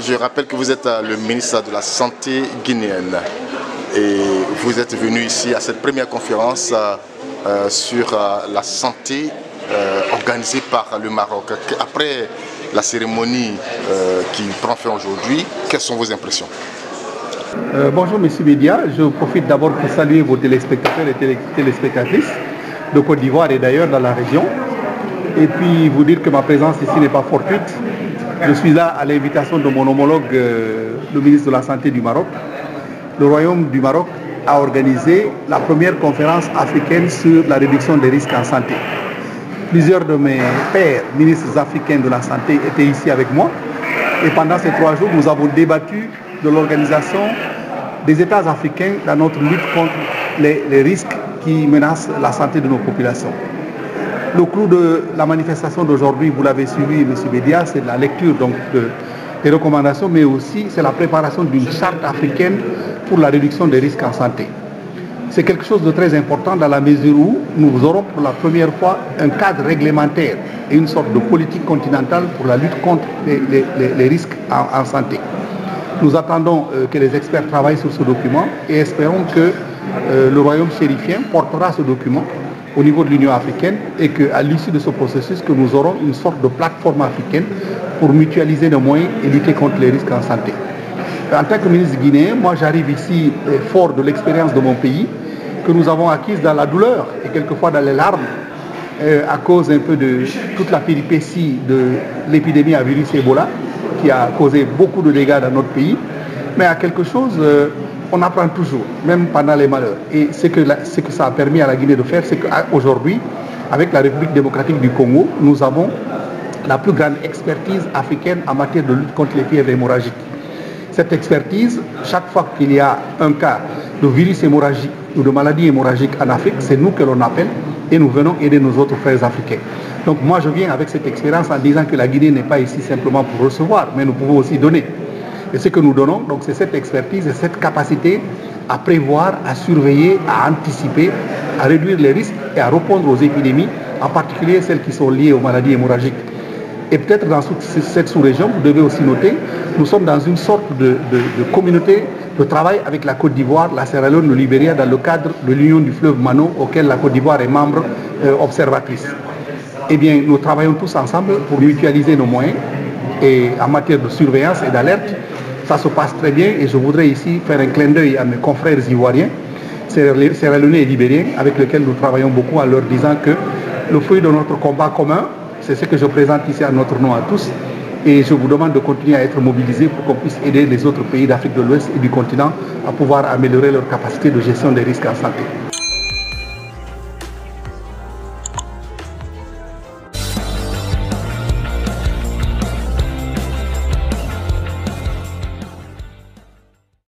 Je rappelle que vous êtes le ministre de la Santé guinéenne et vous êtes venu ici à cette première conférence sur la santé organisée par le Maroc. Après la cérémonie qui prend fin aujourd'hui, quelles sont vos impressions? Bonjour Monsieur Média, je profite d'abord pour saluer vos téléspectateurs et téléspectatrices de Côte d'Ivoire et d'ailleurs dans la région. Et puis vous dire que ma présence ici n'est pas fortuite. Je suis là à l'invitation de mon homologue, le ministre de la Santé du Maroc. Le Royaume du Maroc a organisé la première conférence africaine sur la réduction des risques en santé. Plusieurs de mes pairs, ministres africains de la santé, étaient ici avec moi. Et pendant ces 3 jours, nous avons débattu de l'organisation des États africains dans notre lutte contre les risques qui menacent la santé de nos populations. Le clou de la manifestation d'aujourd'hui, vous l'avez suivi, M. Bédia, c'est la lecture donc, des recommandations, mais aussi c'est la préparation d'une charte africaine pour la réduction des risques en santé. C'est quelque chose de très important dans la mesure où nous aurons pour la première fois un cadre réglementaire et une sorte de politique continentale pour la lutte contre les risques en santé. Nous attendons que les experts travaillent sur ce document et espérons que le Royaume chérifien portera ce document au niveau de l'Union africaine et qu'à l'issue de ce processus, que nous aurons une sorte de plateforme africaine pour mutualiser nos moyens et lutter contre les risques en santé. En tant que ministre guinéen, moi j'arrive ici fort de l'expérience de mon pays que nous avons acquise dans la douleur et quelquefois dans les larmes à cause un peu de toute la péripétie de l'épidémie à virus Ebola qui a causé beaucoup de dégâts dans notre pays. Mais à quelque chose, on apprend toujours, même pendant les malheurs. Et ce que ça a permis à la Guinée de faire, c'est qu'aujourd'hui, avec la République démocratique du Congo, nous avons la plus grande expertise africaine en matière de lutte contre les fièvres hémorragiques. Cette expertise, chaque fois qu'il y a un cas de virus hémorragique ou de maladie hémorragique en Afrique, c'est nous que l'on appelle et nous venons aider nos autres frères africains. Donc moi je viens avec cette expérience en disant que la Guinée n'est pas ici simplement pour recevoir, mais nous pouvons aussi donner. Et ce que nous donnons, donc c'est cette expertise et cette capacité à prévoir, à surveiller, à anticiper, à réduire les risques et à répondre aux épidémies, en particulier celles qui sont liées aux maladies hémorragiques. Et peut-être dans cette sous-région, vous devez aussi noter, nous sommes dans une sorte de communauté de travail avec la Côte d'Ivoire, la Sierra Leone, le Libéria, dans le cadre de l'Union du fleuve Mano, auquel la Côte d'Ivoire est membre observatrice. Eh bien, nous travaillons tous ensemble pour mutualiser nos moyens et en matière de surveillance et d'alerte. Ça se passe très bien et je voudrais ici faire un clin d'œil à mes confrères ivoiriens, sierra-léonais et libériens, avec lesquels nous travaillons beaucoup en leur disant que le fruit de notre combat commun, c'est ce que je présente ici à notre nom à tous. Et je vous demande de continuer à être mobilisés pour qu'on puisse aider les autres pays d'Afrique de l'Ouest et du continent à pouvoir améliorer leur capacité de gestion des risques en santé.